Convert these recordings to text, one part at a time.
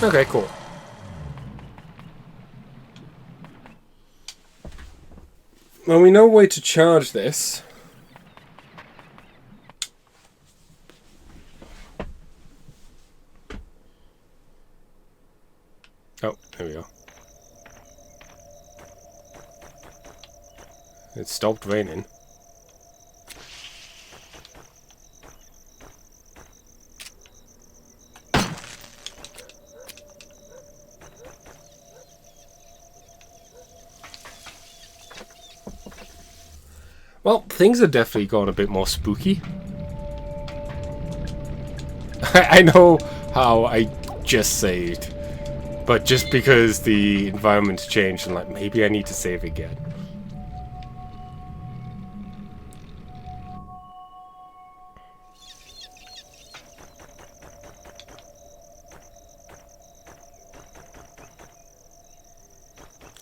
Okay, cool. Well, we know a way to charge this. Oh, there we go. It stopped raining. Well, things have definitely gone a bit more spooky. I know how I just saved, but just because the environment changed, and like maybe I need to save again.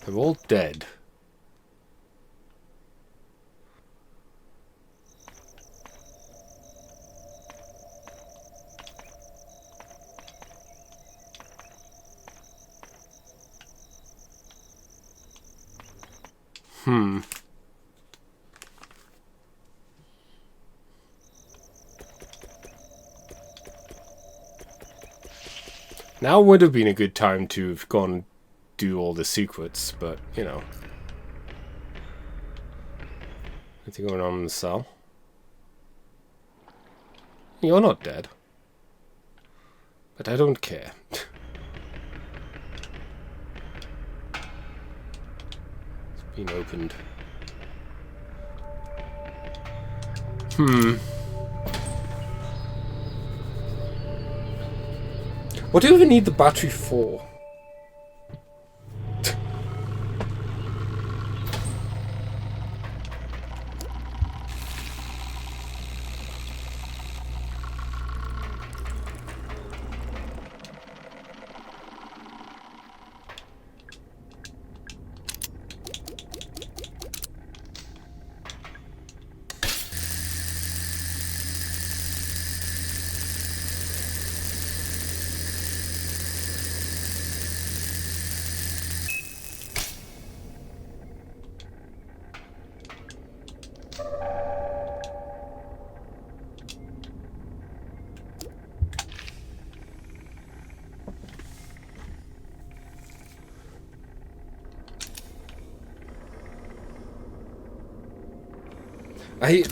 They're all dead. Now would have been a good time to have gone do all the secrets, but, you know. Anything going on in the cell? You're not dead. But I don't care. It's been opened. What do we need the battery for?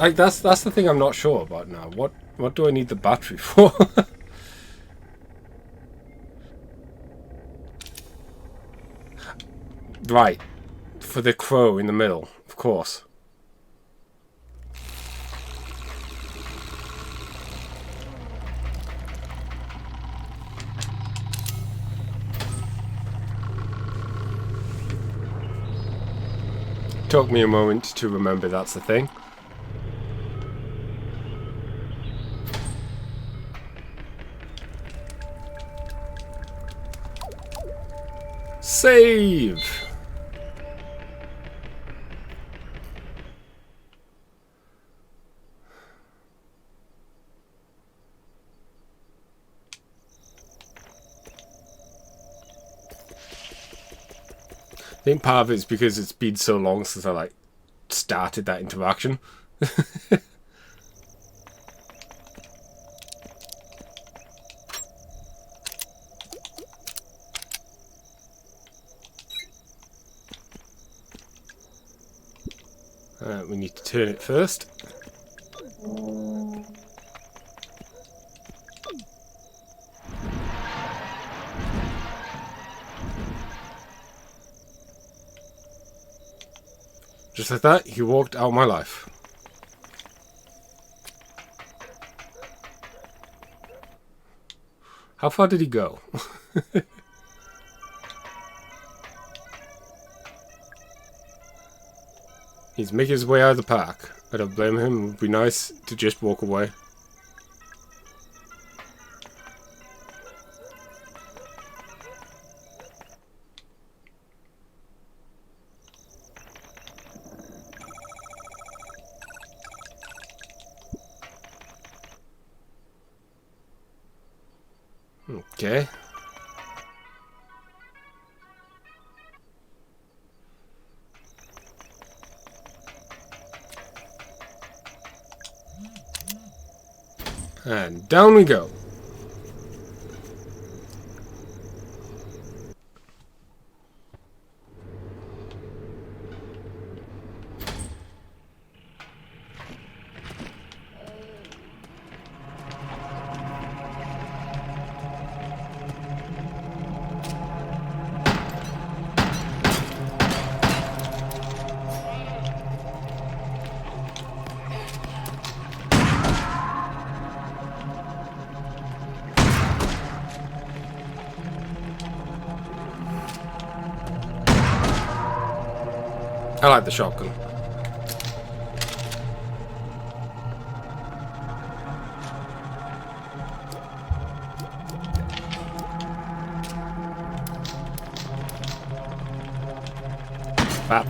That's the thing I'm not sure about now. What do I need the battery for? Right. For the crow in the middle, of course. Took me a moment to remember that's the thing. Save! I think part of it's because it's been so long since I like started that interaction. We need to turn it first. Just like that, he walked out of my life. How far did he go? He's making his way out of the park. I don't blame him. It would be nice to just walk away. Okay. And down we go. I like the shotgun. Bap.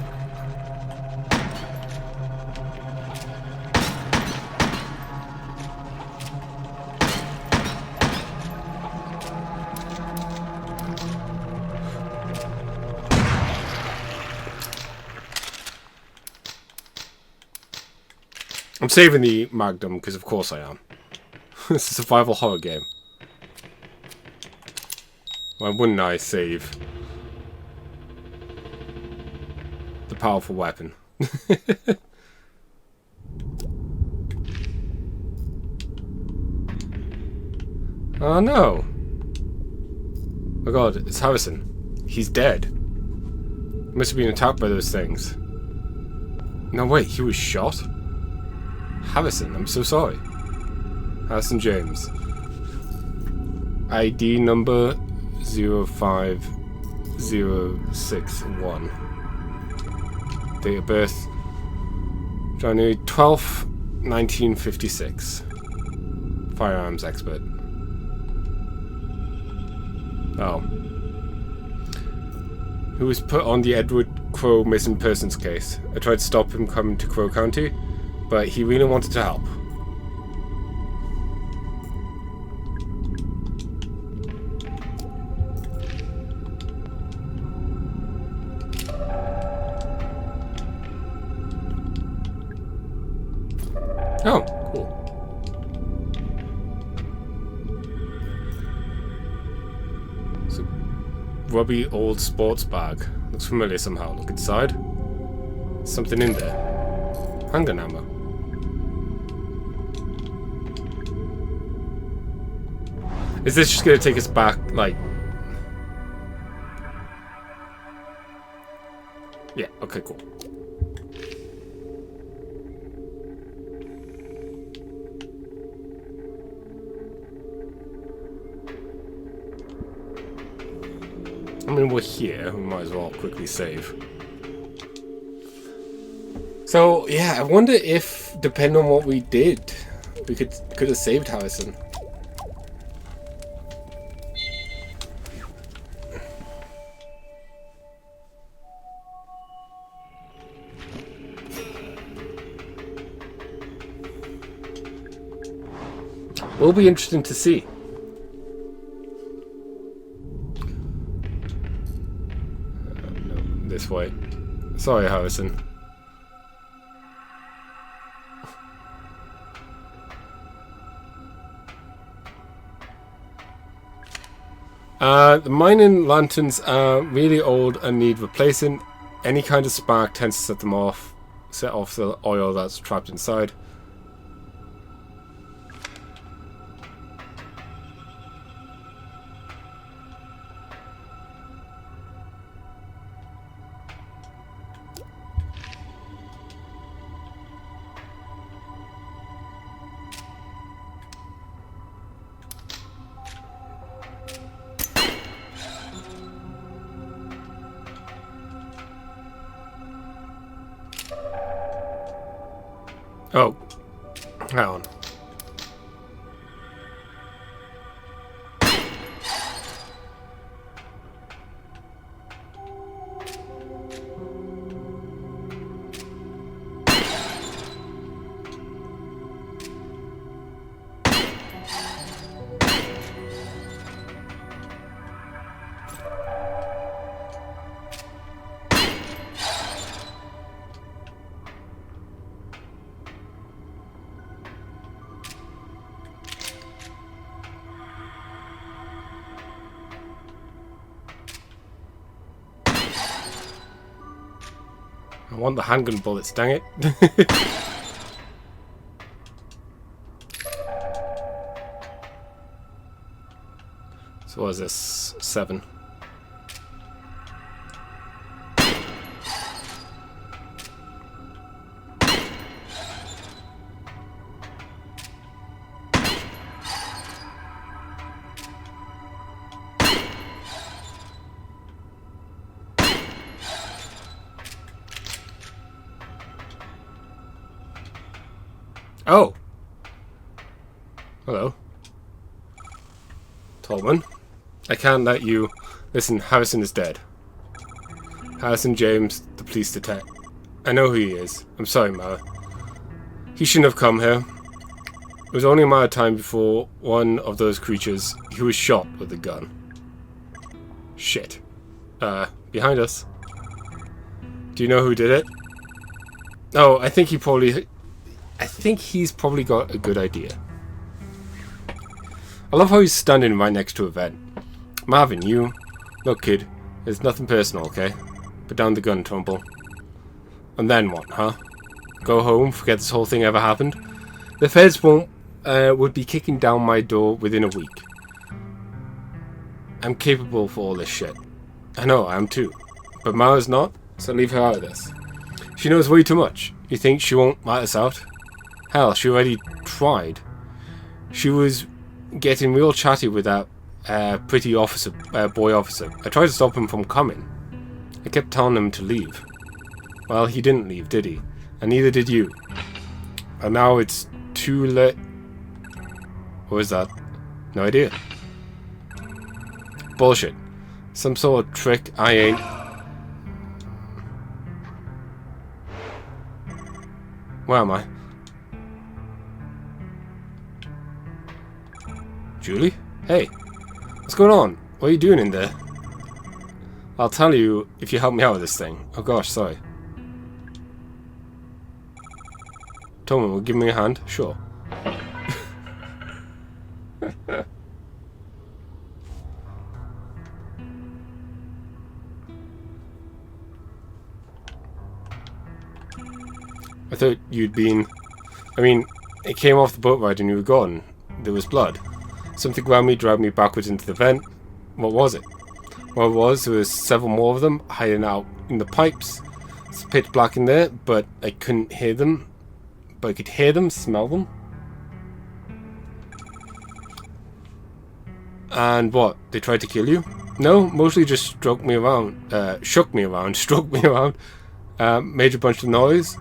I'm saving the Magnum because of course I am. It's a survival horror game. Why wouldn't I save the powerful weapon? Oh no! Oh god, it's Harrison. He's dead. He must have been attacked by those things. No wait, he was shot? Harrison, I'm so sorry. Harrison James. ID number 05061. Date of birth January 12th, 1956. Firearms expert. Oh. Who was put on the Edward Crow missing persons case. I tried to stop him coming to Crow County, but he really wanted to help. Oh, cool. It's a rubby old sports bag. Looks familiar somehow. Look inside. Something in there. Handgun ammo. Is this just gonna take us back, like... Yeah, okay, cool. I mean, we're here. We might as well quickly save. So, yeah, I wonder if, depending on what we did, we could have saved Harrison. Will be interesting to see. No, this way. Sorry, Harrison. The mining lanterns are really old and need replacing. Any kind of spark tends to set them off, set off the oil that's trapped inside. Oh, hang on. want the handgun bullets, dang it. So what is this? 7. Oh! Hello. Tolman. I can't let you... Listen, Harrison is dead. Harrison James, the police detective. I know who he is. I'm sorry, Mara. He shouldn't have come here. It was only a matter of time before one of those creatures... He was shot with a gun. Shit. Behind us. Do you know who did it? Oh, I think he's probably got a good idea. I love how he's standing right next to a vent. Marvin, you... Look, kid. It's nothing personal, okay? Put down the gun, Trumbull. And then what, huh? Go home, forget this whole thing ever happened? The feds would be kicking down my door within a week. I'm capable for all this shit. I know, I am too. But Mara's not, so leave her out of this. She knows way too much. You think she won't let us out? Hell, she already tried. She was getting real chatty with that pretty officer, boy officer. I tried to stop him from coming. I kept telling him to leave. Well, he didn't leave, did he? And neither did you. And now it's too late. What was that? No idea. Bullshit. Some sort of trick I ain't... Where am I? Julie? Hey. What's going on? What are you doing in there? I'll tell you if you help me out with this thing. Oh gosh, sorry. Tolman, will you give me a hand? Sure. I thought you'd been... I mean, it came off the boat ride and you were gone. There was blood. Something grabbed me, dragged me backwards into the vent. What was it? Well, there was several more of them hiding out in the pipes. It's pitch black in there, but I couldn't hear them. But I could hear them, smell them. And what? They tried to kill you? No, mostly just shook me around, stroked me around, made a bunch of noise.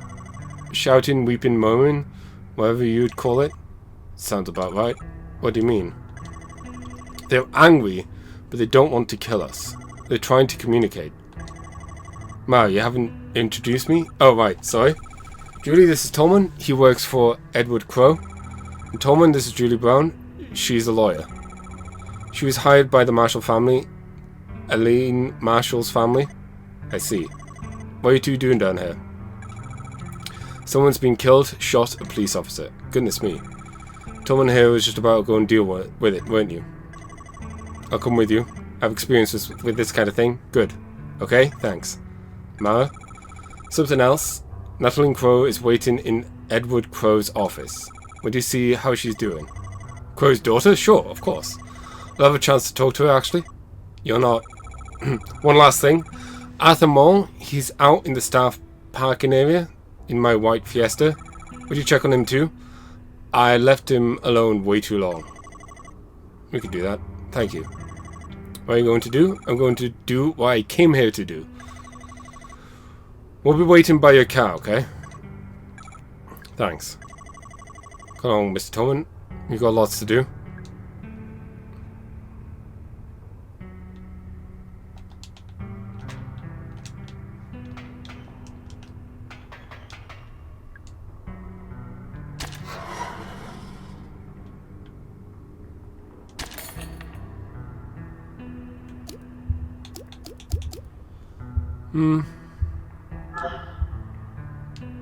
Shouting, weeping, moaning, whatever you'd call it. Sounds about right. What do you mean? They're angry, but they don't want to kill us. They're trying to communicate. Mara, you haven't introduced me? Oh, right, sorry. Julie, this is Tolman. He works for Edward Crowe. And Tolman, this is Julie Brown. She's a lawyer. She was hired by the Marshall family. Elaine Marshall's family. I see. What are you two doing down here? Someone's been killed, shot a police officer. Goodness me. Tolman here was just about to go and deal with it, weren't you? I'll come with you. I've experience with this kind of thing. Good. Okay, thanks. Mara? Something else. Natalie Crowe is waiting in Edward Crowe's office. Would you see how she's doing? Crowe's daughter? Sure, of course. I'll have a chance to talk to her, actually. You're not... One last thing. Arthur Moll, he's out in the staff parking area in my white Fiesta. Would you check on him too? I left him alone way too long. We could do that. Thank you. What are you going to do? I'm going to do what I came here to do. We'll be waiting by your car, okay? Thanks. Come on, Mr. Tolman. You've got lots to do.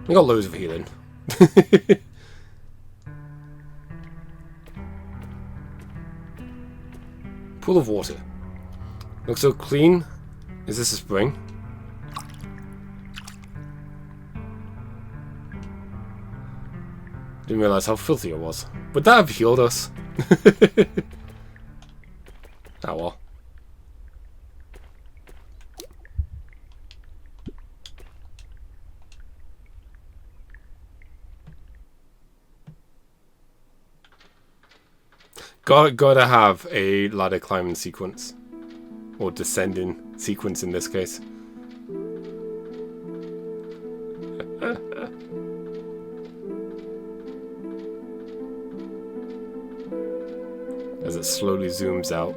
We got loads of healing. Pool of water. Looks so clean. Is this a spring? Didn't realise how filthy it was. Would that have healed us? Oh well. Gotta have a ladder climbing sequence. Or descending sequence in this case. As it slowly zooms out.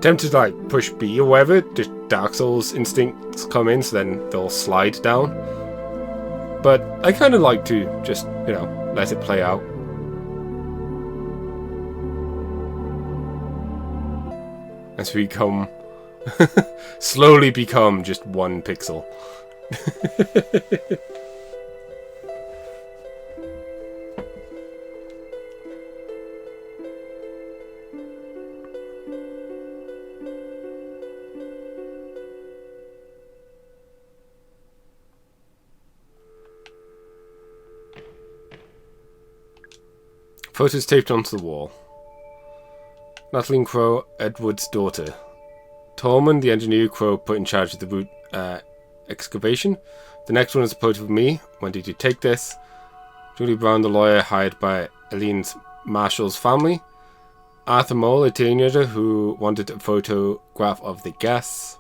Tempted to like push B or whatever, just Dark Souls instincts come in, so then they'll slide down. But I kind of like to just, you know, let it play out. As we become, slowly become just 1 pixel. Photos taped onto the wall. Natalie Crow, Edward's daughter. Tolman, the engineer Crow put in charge of the root excavation. The next one is a photo of me. When did you take this? Julie Brown, the lawyer hired by Eileen's Marshall's family. Arthur Mole, a teenager who wanted a photograph of the guests.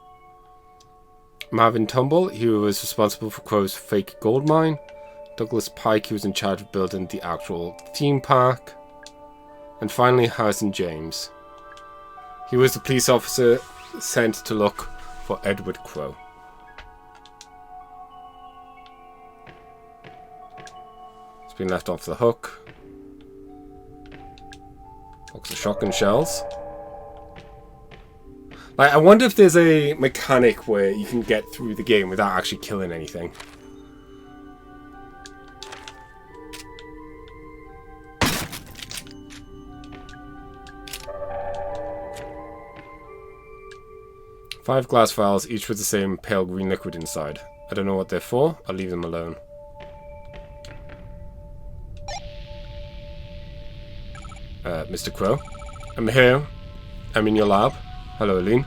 Marvin Tumble, he was responsible for Crow's fake gold mine. Douglas Pike, he was in charge of building the actual theme park. And finally, Harrison James. He was the police officer sent to look for Edward Crow. It's been left off the hook. Box of shotgun shells. Like, I wonder if there's a mechanic where you can get through the game without actually killing anything. Five glass vials, each with the same pale green liquid inside. I don't know what they're for. I'll leave them alone. Mr. Crow. I'm here. I'm in your lab. Hello, Eileen.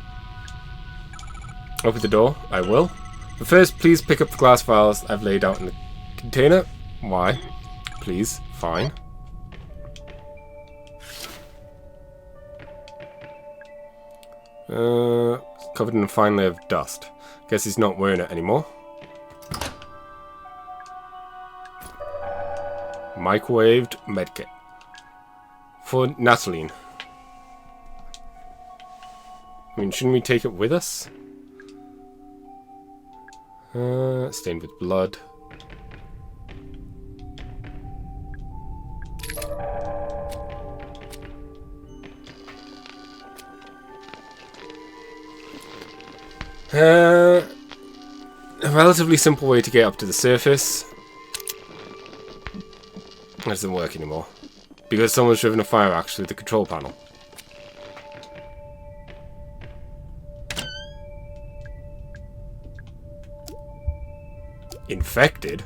Open the door. I will. But first, please pick up the glass vials I've laid out in the container. Why? Please. Fine. Covered in a fine layer of dust. Guess he's not wearing it anymore. Microwaved medkit. For Natalie. I mean, shouldn't we take it with us? Stained with blood. A relatively simple way to get up to the surface. That doesn't work anymore. Because someone's driven a fire axe through the control panel. Infected?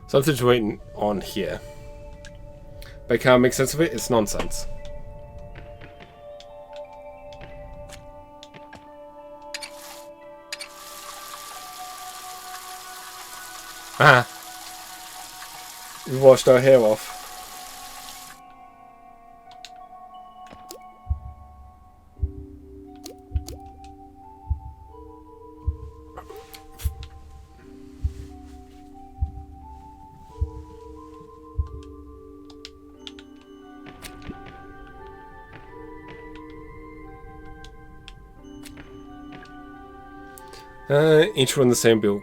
Something's waiting on here. But I can't make sense of it. It's nonsense. Ah. We washed our hair off. Each one the same build.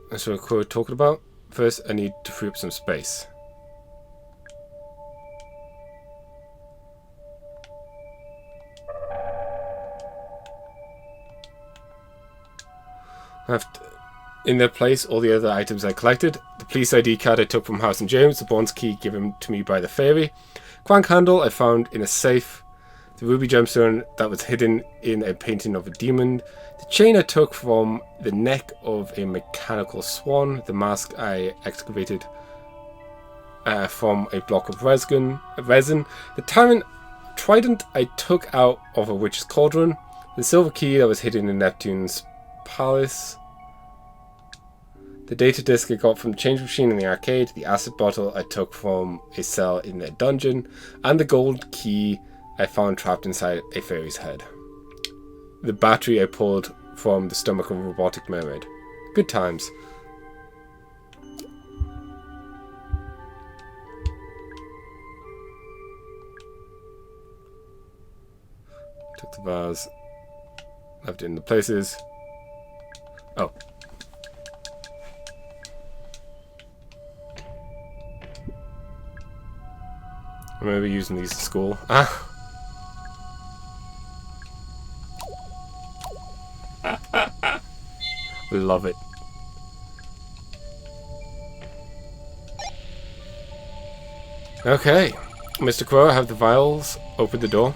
That's what we're talking about. First, I need to free up some space. Left in their place all the other items I collected. The police ID card I took from House and James. The bronze key given to me by the fairy. Crank handle I found in a safe. The ruby gemstone that was hidden in a painting of a demon. The chain I took from the neck of a mechanical swan. The mask I excavated from a block of resin. The trident I took out of a witch's cauldron. The silver key that was hidden in Neptune's palace. The data disc I got from the change machine in the arcade. The acid bottle I took from a cell in a dungeon. And the gold key I found trapped inside a fairy's head. The battery I pulled from the stomach of a robotic mermaid. Good times. Took the vase. Left it in the places. Oh. I'm going to be using these at school. Ah. Love it. Okay. Mr. Crow, have the vials. Open the door.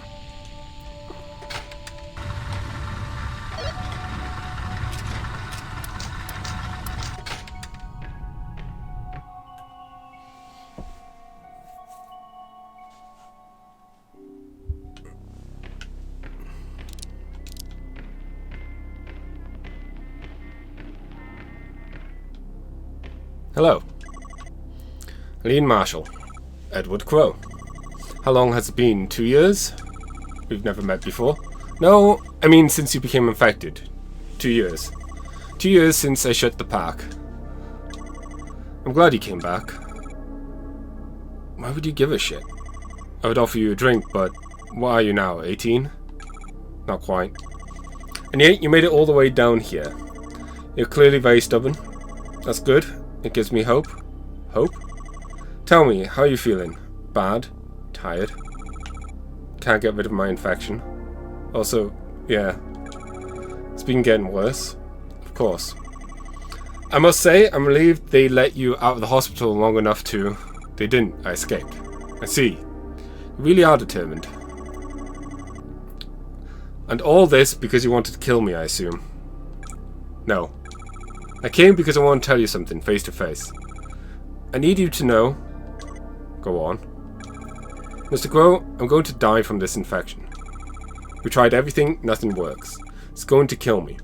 Hello. Lean Marshall. Edward Crow. How long has it been? 2 years? We've never met before. No, I mean since you became infected. 2 years. 2 years since I shut the park. I'm glad you came back. Why would you give a shit? I would offer you a drink, but what are you now, 18? Not quite. And yet you made it all the way down here. You're clearly very stubborn. That's good. It gives me hope. Hope? Tell me, how are you feeling? Bad? Tired? Can't get rid of my infection. Also, yeah. It's been getting worse. Of course. I must say, I'm relieved they let you out of the hospital long enough to... They didn't. I escaped. I see. You really are determined. And all this because you wanted to kill me, I assume. No. I came because I want to tell you something, face to face. I need you to know... Go on. Mr. Crow, I'm going to die from this infection. We tried everything, nothing works. It's going to kill me.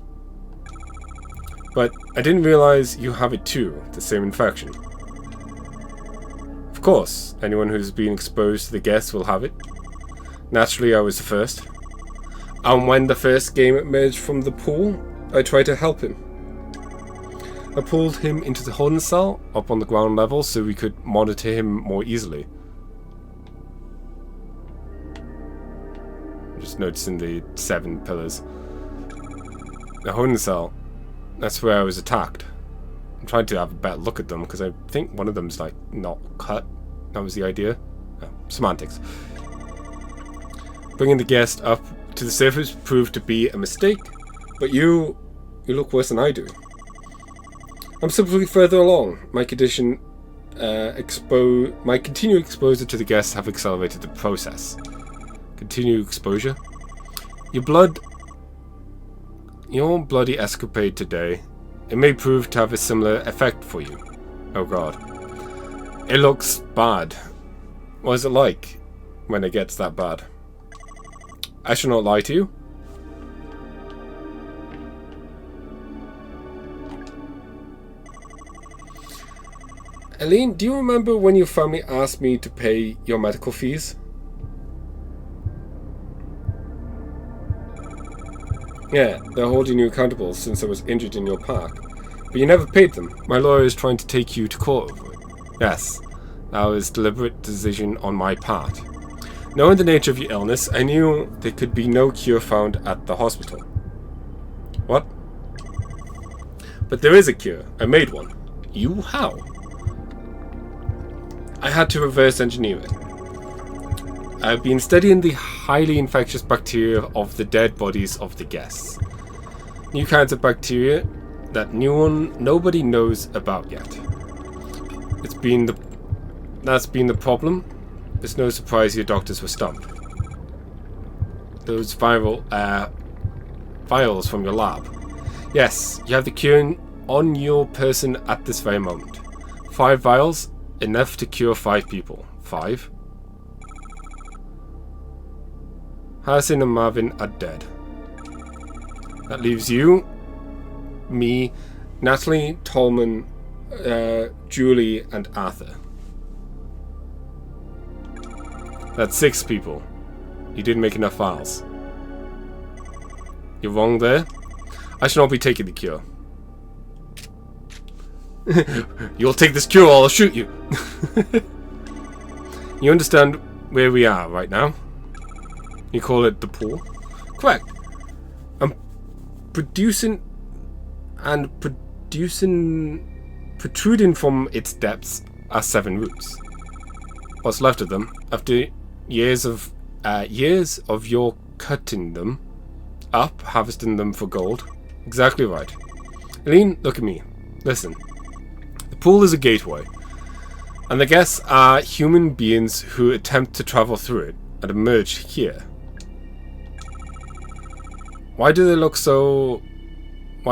But I didn't realize you have it too, the same infection. Of course, anyone who's been exposed to the guests will have it. Naturally, I was the first. And when the first game emerged from the pool, I tried to help him. I pulled him into the holding cell up on the ground level so we could monitor him more easily. I'm just noticing the 7 pillars. The holding cell, that's where I was attacked. I'm trying to have a better look at them because I think one of them's like not cut. That was the idea. Oh, semantics. Bringing the guest up to the surface proved to be a mistake, but you look worse than I do. I'm simply further along. My condition, my continued exposure to the guests have accelerated the process. Continued exposure? Your bloody escapade today, it may prove to have a similar effect for you. Oh god. It looks bad. What is it like when it gets that bad? I shall not lie to you. Eileen, do you remember when your family asked me to pay your medical fees? Yeah, they're holding you accountable since I was injured in your park. But you never paid them. My lawyer is trying to take you to court over it. Yes, that was a deliberate decision on my part. Knowing the nature of your illness, I knew there could be no cure found at the hospital. What? But there is a cure. I made one. You? How? I had to reverse engineer it. I've been studying the highly infectious bacteria of the dead bodies of the guests. New kinds of bacteria that nobody knows about yet. That's been the problem. It's no surprise your doctors were stumped. Those vials from your lab. Yes, you have the cure on your person at this very moment. 5 vials, enough to cure 5 people. 5? Harrison and Marvin are dead. That leaves you, me, Natalie, Tolman, Julie, and Arthur. That's 6 people. You didn't make enough files. You're wrong there. I should not be taking the cure. You'll take this cure or I'll shoot you. You understand where we are right now? You call it the pool? Correct. I'm protruding from its depths are 7 roots. What's left of them, after years of your cutting them up, harvesting them for gold. Exactly right. Eileen, look at me. Listen. The pool is a gateway, and the guests are human beings who attempt to travel through it and emerge here. Why are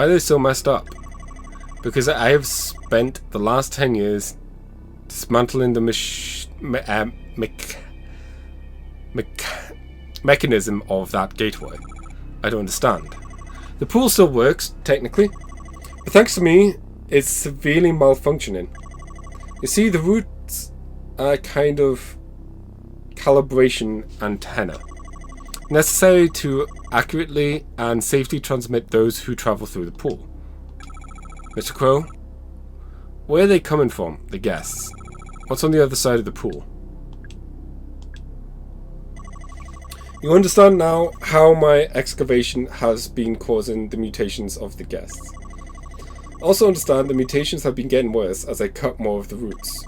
they so messed up? Because I have spent the last 10 years dismantling the mechanism of that gateway. I don't understand. The pool still works, technically, but thanks to me, it's severely malfunctioning. You see, the roots are kind of calibration antenna, necessary to accurately and safely transmit those who travel through the pool. Mr. Crow, where are they coming from, the guests? What's on the other side of the pool? You understand now how my excavation has been causing the mutations of the guests. Also understand the mutations have been getting worse as I cut more of the roots.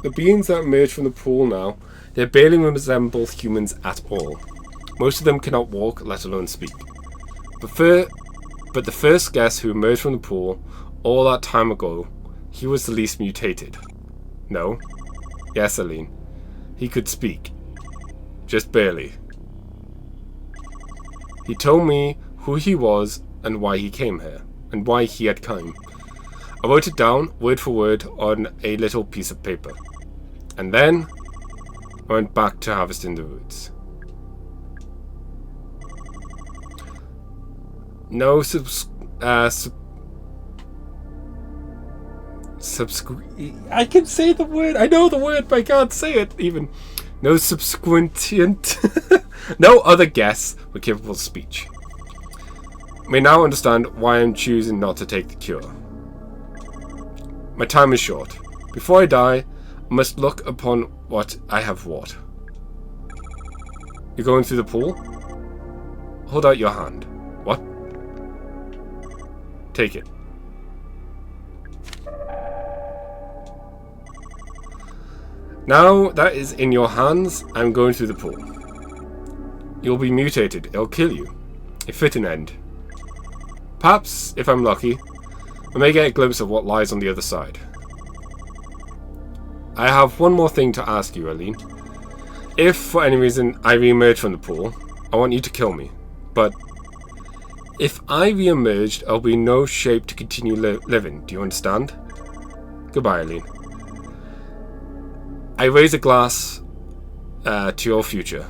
The beings that emerge from the pool now, they barely resemble humans at all. Most of them cannot walk, let alone speak. But the first guest who emerged from the pool all that time ago, he was the least mutated. No? Yes, Eileen. He could speak. Just barely. He told me who he was and why he came here, and why he had come. I wrote it down, word for word, on a little piece of paper. And then, I went back to harvesting the roots. No I can say the word. I know the word, but I can't say it even. No subsequent. No other guests were capable of speech. You may now understand why I'm choosing not to take the cure. My time is short. Before I die, I must look upon what I have wrought. You're going through the pool? Hold out your hand. What? Take it. Now that is in your hands, I'm going through the pool. You'll be mutated. It'll kill you. A fitting end. Perhaps, if I'm lucky, I may get a glimpse of what lies on the other side. I have one more thing to ask you, Eileen. If, for any reason, I re-emerge from the pool, I want you to kill me. But if I re-emerged, I'll be in no shape to continue living. Do you understand? Goodbye, Eileen. I raise a glass to your future.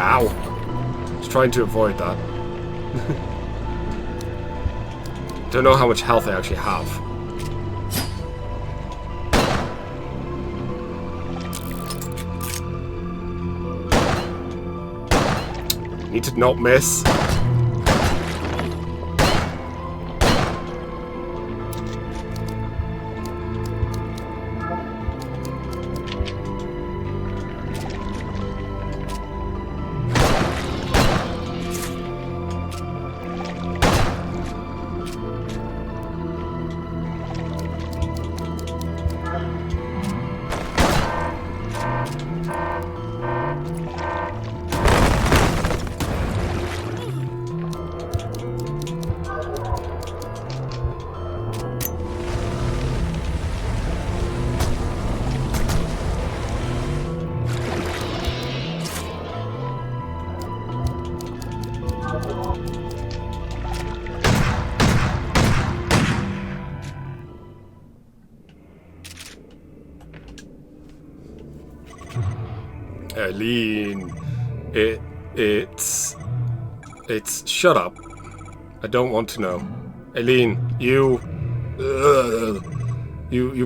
Ow! I was trying to avoid that. Don't know how much health I actually have. Need to not miss. Eileen, it's shut up. I don't want to know. Eileen, you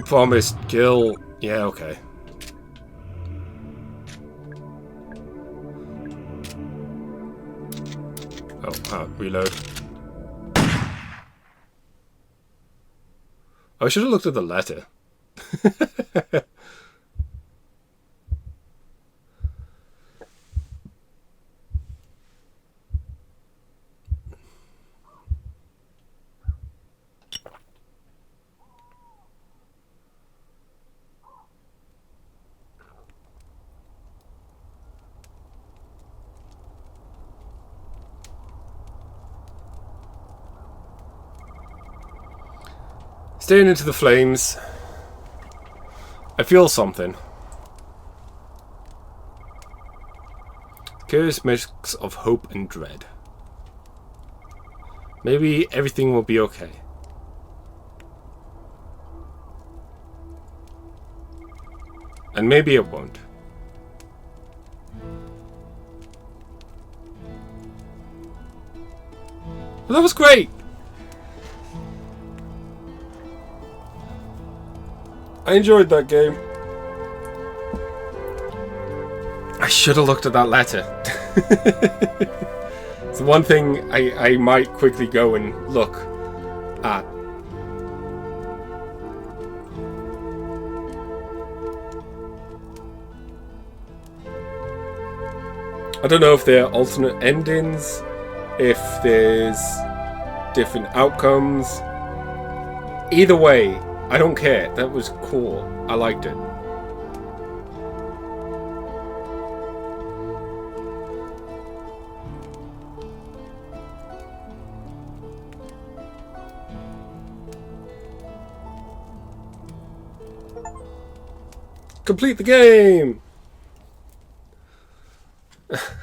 promised Gil. Yeah, okay. Oh, reload. I should have looked at the letter. Staring into the flames, I feel something. Curious mix of hope and dread. Maybe everything will be okay. And maybe it won't. Well, that was great! I enjoyed that game. I should have looked at that letter. It's the one thing I might quickly go and look at. I don't know if there are alternate endings, if there's different outcomes. Either way, I don't care. That was cool. I liked it. Complete the game!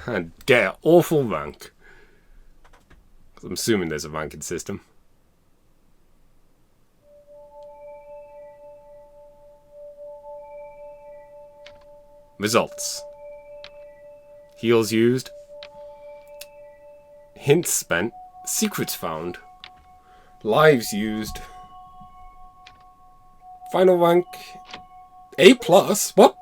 And get an awful rank. I'm assuming there's a ranking system. Results. Heals used. Hints spent. Secrets found. Lives used. Final rank. A+? What?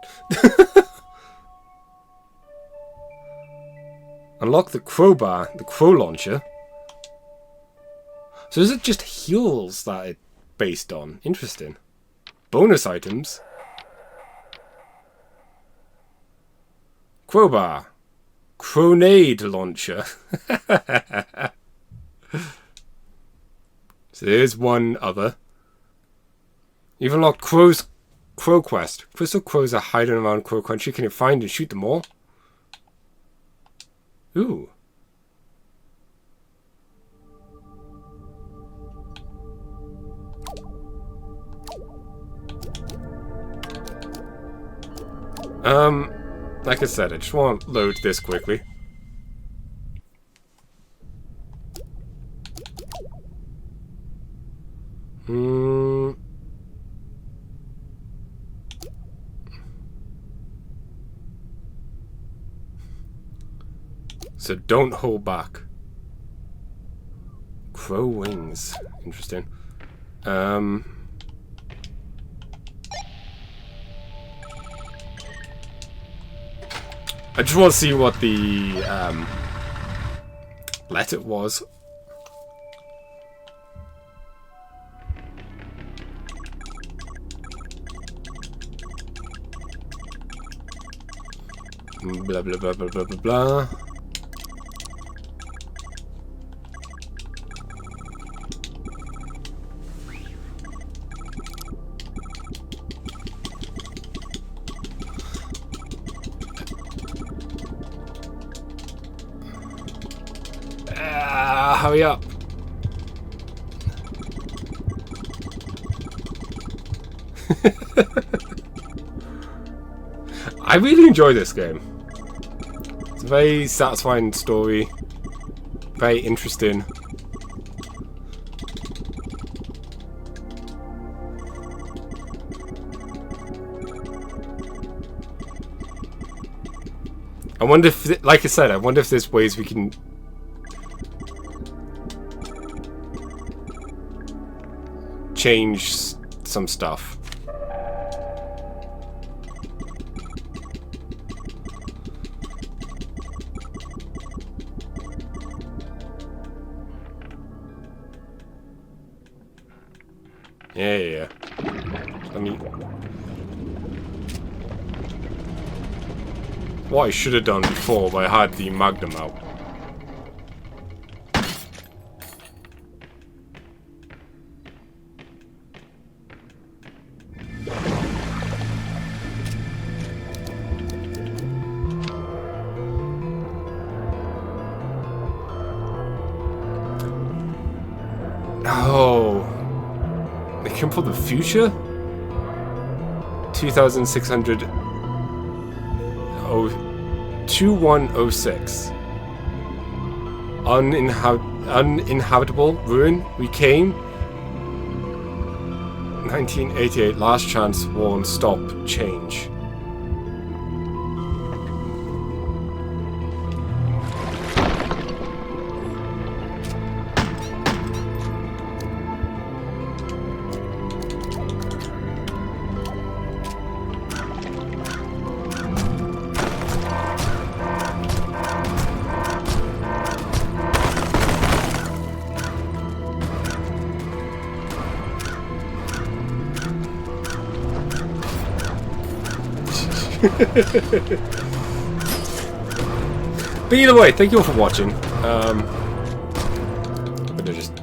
Unlock the crowbar. The crow launcher. So is it just heals that it's based on? Interesting. Bonus items. Crowbar. Grenade launcher. So there's one other. You've unlocked Crow Quest. Crystal crows are hiding around Crow Country. Can you find and shoot them all? Ooh. Like I said, I just want to load this quickly. So don't hold back. Crow wings. Interesting. I just want to see what the Let it was. Blah blah blah blah blah blah blah. Hurry up. I really enjoy this game. It's a very satisfying story. Very interesting. I wonder if, like I said, I wonder if there's ways we can change some stuff. Yeah. Let me... What I should have done before, but I had the Magnum out. Oh, they came for the future? 2600... Oh, 2106. Uninhabitable ruin. We came. 1988. Last chance. Warn. Stop. Change. But either way, thank you all for watching. I'm gonna just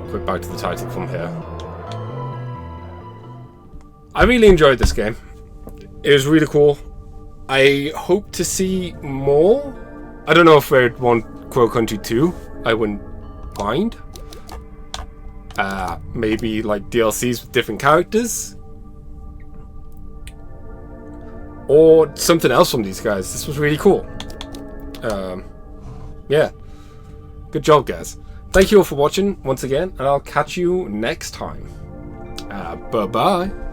click back to the title from here. I really enjoyed this game. It was really cool. I hope to see more. I don't know if I'd want Crow Country 2. I wouldn't mind. Maybe like DLCs with different characters. Or something else from these guys. This was really cool. Yeah. Good job, guys. Thank you all for watching once again, and I'll catch you next time. Bye-bye.